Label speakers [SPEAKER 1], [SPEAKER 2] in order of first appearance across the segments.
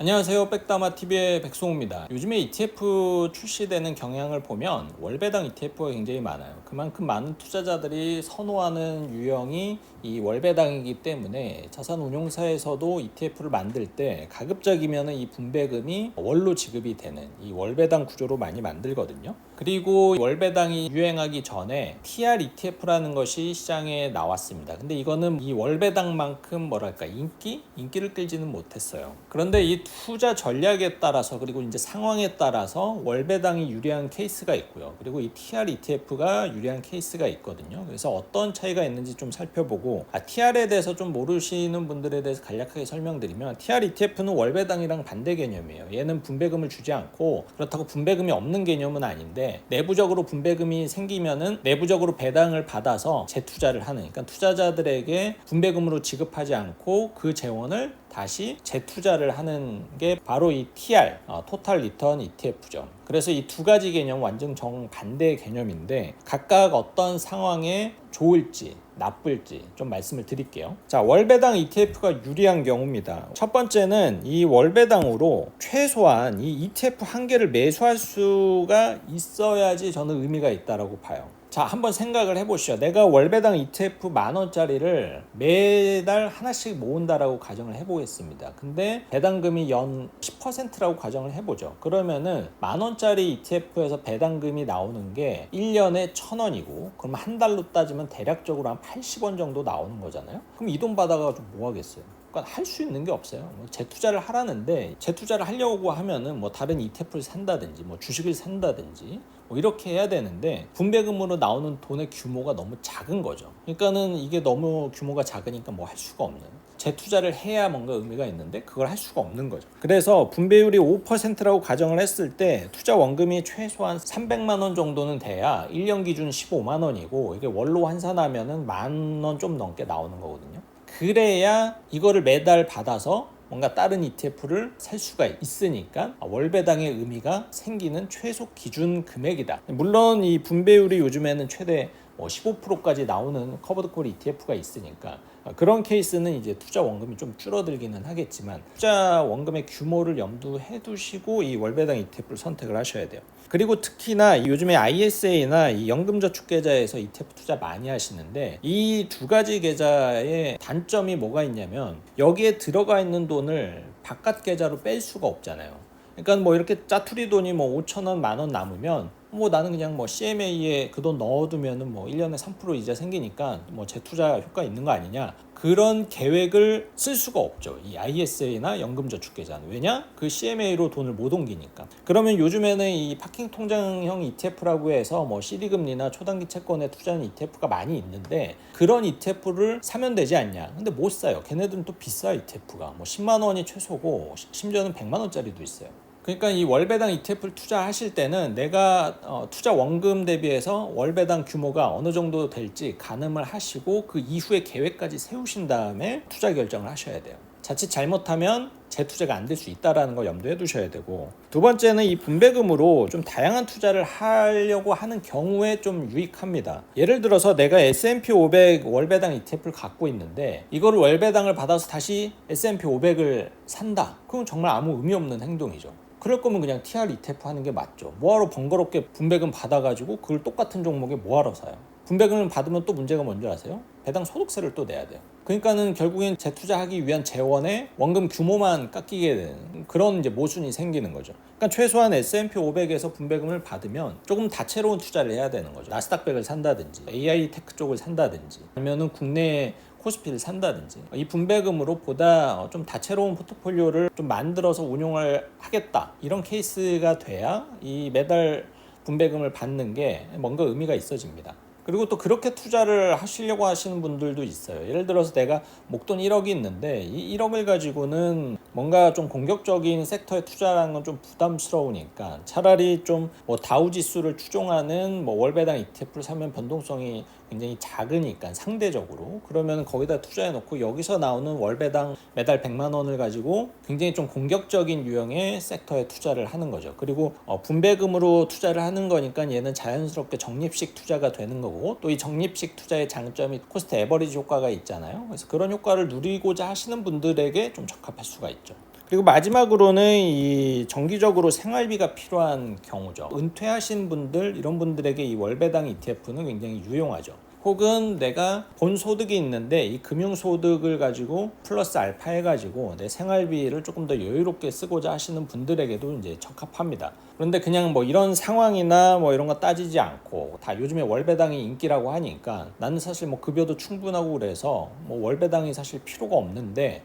[SPEAKER 1] 안녕하세요. 백다마TV의 백송우입니다. 요즘에 ETF 출시되는 경향을 보면 월배당 ETF가 굉장히 많아요. 그만큼 많은 투자자들이 선호하는 유형이 이 월배당이기 때문에 자산운용사에서도 ETF를 만들 때 가급적이면 이 분배금이 월로 지급이 되는 이 월배당 구조로 많이 만들거든요. 그리고 월배당이 유행하기 전에 TR ETF라는 것이 시장에 나왔습니다. 근데 이거는 이 월배당만큼 뭐랄까 인기를 끌지는 못했어요. 그런데 이 투자 전략에 따라서 그리고 이제 상황에 따라서 월배당이 유리한 케이스가 있고요. 그리고 이 TR ETF가 유리한 케이스가 있거든요. 그래서 어떤 차이가 있는지 좀 살펴보고 TR에 대해서 좀 모르시는 분들에 대해서 간략하게 설명드리면 TR ETF는 월배당이랑 반대 개념이에요. 얘는 분배금을 주지 않고 그렇다고 분배금이 없는 개념은 아닌데 내부적으로 분배금이 생기면은 내부적으로 배당을 받아서 재투자를 하는 그러니까 투자자들에게 분배금으로 지급하지 않고 그 재원을 다시 재투자를 하는 게 바로 이 TR, 토탈 리턴 ETF죠. 그래서 이 두 가지 개념 완전 정반대 개념인데 각각 어떤 상황에 좋을지 나쁠지 좀 말씀을 드릴게요. 자, 월배당 ETF가 유리한 경우입니다. 첫 번째는 이 월배당으로 최소한 이 ETF 한 개를 매수할 수가 있어야지 저는 의미가 있다고 봐요. 자, 한번 생각을 해보시죠. 내가 월배당 ETF 10,000원짜리를 매달 하나씩 모은다라고 가정을 해보겠습니다. 근데 배당금이 연 10%라고 가정을 해보죠. 그러면은 10,000원짜리 ETF에서 배당금이 나오는 게 1년에 1,000원이고 그럼 한 달로 따지면 대략적으로 한 80원 정도 나오는 거잖아요. 그럼 이 돈 받아가지고 뭐 하겠어요? 그러니까 할 수 있는 게 없어요. 재투자를 하라는데 재투자를 하려고 하면은 뭐 다른 ETF를 산다든지 뭐 주식을 산다든지 뭐 이렇게 해야 되는데 분배금으로 나오는 돈의 규모가 너무 작은 거죠. 그러니까는 이게 너무 규모가 작으니까 뭐 할 수가 없는. 재투자를 해야 뭔가 의미가 있는데 그걸 할 수가 없는 거죠. 그래서 분배율이 5%라고 가정을 했을 때 투자 원금이 최소한 300만 원 정도는 돼야 1년 기준 15만 원이고 이게 월로 환산하면은 10,000원 좀 넘게 나오는 거거든요. 그래야 이거를 매달 받아서 뭔가 다른 ETF를 살 수가 있으니까 월배당의 의미가 생기는 최소 기준 금액이다. 물론 이 분배율이 요즘에는 최대 15%까지 나오는 커버드콜 ETF가 있으니까 그런 케이스는 이제 투자 원금이 좀 줄어들기는 하겠지만 투자 원금의 규모를 염두해 두시고 이 월배당 ETF를 선택을 하셔야 돼요. 그리고 특히나 요즘에 ISA나 이 연금저축계좌에서 ETF 투자 많이 하시는데 이 두 가지 계좌의 단점이 뭐가 있냐면 여기에 들어가 있는 돈을 바깥 계좌로 뺄 수가 없잖아요. 그러니까 뭐 이렇게 짜투리 돈이 뭐 5,000원, 10,000원 남으면 뭐 나는 그냥 뭐 CMA에 그 돈 넣어두면은 뭐 1년에 3% 이자 생기니까 뭐 재투자 효과 있는 거 아니냐. 그런 계획을 쓸 수가 없죠. 이 ISA나 연금저축계좌는. 왜냐? 그 CMA로 돈을 못 옮기니까. 그러면 요즘에는 이 파킹 통장형 ETF라고 해서 뭐 CD금리나 초단기 채권에 투자하는 ETF가 많이 있는데 그런 ETF를 사면 되지 않냐. 근데 못 사요. 걔네들은 또 비싸 ETF가. 뭐 10만 원이 최소고 심지어는 100만 원짜리도 있어요. 그러니까 이 월배당 ETF를 투자하실 때는 내가 투자 원금 대비해서 월배당 규모가 어느 정도 될지 가늠을 하시고 그 이후에 계획까지 세우신 다음에 투자 결정을 하셔야 돼요. 자칫 잘못하면 재투자가 안 될 수 있다는 걸 염두에 두셔야 되고, 두 번째는 이 분배금으로 좀 다양한 투자를 하려고 하는 경우에 좀 유익합니다. 예를 들어서 내가 S&P 500 월배당 ETF를 갖고 있는데 이거를 월배당을 받아서 다시 S&P 500을 산다. 그건 정말 아무 의미 없는 행동이죠. 그럴 거면 그냥 TR ETF 하는 게 맞죠. 뭐하러 번거롭게 분배금 받아가지고 그걸 똑같은 종목에 뭐하러 사요. 분배금을 받으면 또 문제가 뭔지 아세요? 배당 소득세를 또 내야 돼요. 그러니까는 결국엔 재투자하기 위한 재원의 원금 규모만 깎이게 되는 그런 이제 모순이 생기는 거죠. 그러니까 최소한 S&P 500에서 분배금을 받으면 조금 다채로운 투자를 해야 되는 거죠. 나스닥백을 산다든지 AI 테크 쪽을 산다든지 아니면은 국내에 코스피를 산다든지 이 분배금으로 보다 좀 다채로운 포트폴리오를 좀 만들어서 운용을 하겠다 이런 케이스가 돼야 이 매달 분배금을 받는 게 뭔가 의미가 있어집니다. 그리고 또 그렇게 투자를 하시려고 하시는 분들도 있어요. 예를 들어서 내가 목돈 1억이 있는데 이 1억을 가지고는 뭔가 좀 공격적인 섹터에 투자하는 건 좀 부담스러우니까 차라리 좀 뭐 다우지수를 추종하는 뭐 월배당 ETF를 사면 변동성이 굉장히 작으니까 상대적으로 그러면 거기다 투자해 놓고 여기서 나오는 월배당 매달 100만 원을 가지고 굉장히 좀 공격적인 유형의 섹터에 투자를 하는 거죠. 그리고 분배금으로 투자를 하는 거니까 얘는 자연스럽게 적립식 투자가 되는 거고 또 이 적립식 투자의 장점이 코스트 에버리지 효과가 있잖아요. 그래서 그런 효과를 누리고자 하시는 분들에게 좀 적합할 수가 있죠. 그리고 마지막으로는 이 정기적으로 생활비가 필요한 경우죠. 은퇴하신 분들, 이런 분들에게 이 월배당 ETF는 굉장히 유용하죠. 혹은 내가 본 소득이 있는데 이 금융소득을 가지고 플러스 알파 해가지고 내 생활비를 조금 더 여유롭게 쓰고자 하시는 분들에게도 이제 적합합니다. 그런데 그냥 뭐 이런 상황이나 뭐 이런 거 따지지 않고 다 요즘에 월배당이 인기라고 하니까 나는 사실 뭐 급여도 충분하고 그래서 뭐 월배당이 사실 필요가 없는데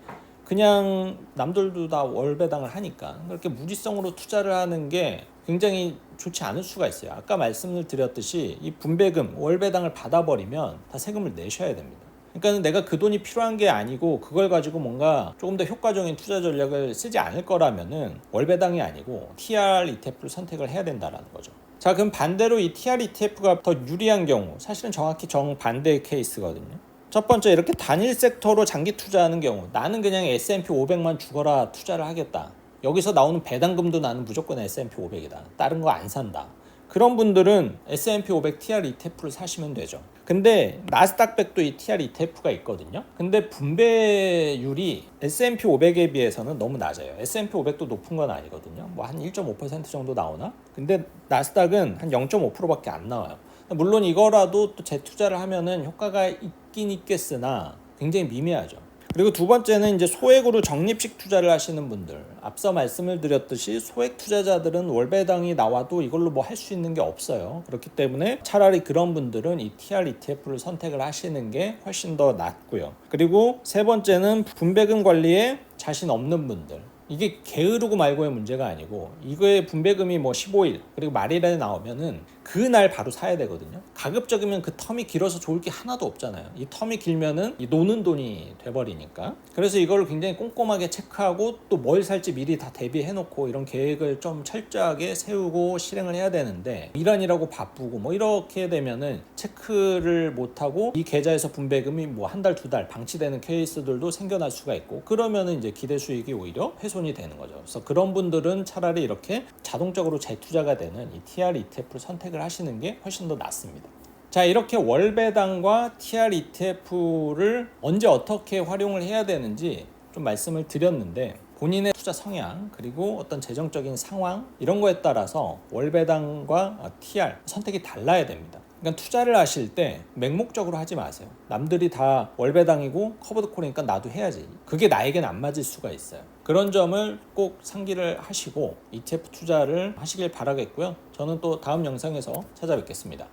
[SPEAKER 1] 그냥 남들도 다 월배당을 하니까 그렇게 무지성으로 투자를 하는 게 굉장히 좋지 않을 수가 있어요. 아까 말씀을 드렸듯이 이 분배금, 월배당을 받아버리면 다 세금을 내셔야 됩니다. 그러니까 내가 그 돈이 필요한 게 아니고 그걸 가지고 뭔가 조금 더 효과적인 투자 전략을 쓰지 않을 거라면은 월배당이 아니고 TR ETF를 선택을 해야 된다는 거죠. 자, 그럼 반대로 이 TR ETF가 더 유리한 경우, 사실은 정확히 정반대의 케이스거든요. 첫 번째, 이렇게 단일 섹터로 장기 투자하는 경우, 나는 그냥 S&P 500만 죽어라 투자를 하겠다. 여기서 나오는 배당금도 나는 무조건 S&P 500이다. 다른 거 안 산다. 그런 분들은 S&P 500 TR ETF를 사시면 되죠. 근데 나스닥백도 이 TR ETF가 있거든요. 근데 분배율이 S&P 500에 비해서는 너무 낮아요. S&P 500도 높은 건 아니거든요. 뭐 한 1.5% 정도 나오나? 근데 나스닥은 한 0.5%밖에 안 나와요. 물론 이거라도 또 재투자를 하면은 효과가 있긴 있겠으나 굉장히 미미하죠. 그리고 두 번째는 이제 소액으로 적립식 투자를 하시는 분들, 앞서 말씀을 드렸듯이 소액 투자자들은 월배당이 나와도 이걸로 뭐 할 수 있는 게 없어요. 그렇기 때문에 차라리 그런 분들은 이 TR ETF를 선택을 하시는 게 훨씬 더 낫고요. 그리고 세 번째는 분배금 관리에 자신 없는 분들, 이게 게으르고 말고의 문제가 아니고 이거의 분배금이 뭐 15일 그리고 말일에 나오면은 그날 바로 사야 되거든요. 가급적이면 그 텀이 길어서 좋을 게 하나도 없잖아요. 이 텀이 길면은 이 노는 돈이 돼버리니까. 그래서 이걸 굉장히 꼼꼼하게 체크하고 또 뭘 살지 미리 다 대비해 놓고 이런 계획을 좀 철저하게 세우고 실행을 해야 되는데 일하느라고 바쁘고 뭐 이렇게 되면은 체크를 못하고 이 계좌에서 분배금이 뭐 한 달, 두 달 방치되는 케이스들도 생겨날 수가 있고, 그러면은 이제 기대 수익이 오히려 훼손이 되는 거죠. 그래서 그런 분들은 차라리 이렇게 자동적으로 재투자가 되는 이 TR ETF를 선택을 하시는 게 훨씬 더 낫습니다. 자, 이렇게 월배당과 TR ETF를 언제 어떻게 활용을 해야 되는지 좀 말씀을 드렸는데, 본인의 투자 성향 그리고 어떤 재정적인 상황 이런 거에 따라서 월배당과 TR 선택이 달라야 됩니다. 그러니까 투자를 하실 때 맹목적으로 하지 마세요. 남들이 다 월배당이고 커버드콜이니까 나도 해야지. 그게 나에겐 안 맞을 수가 있어요. 그런 점을 꼭 상기를 하시고 ETF 투자를 하시길 바라겠고요. 저는 또 다음 영상에서 찾아뵙겠습니다.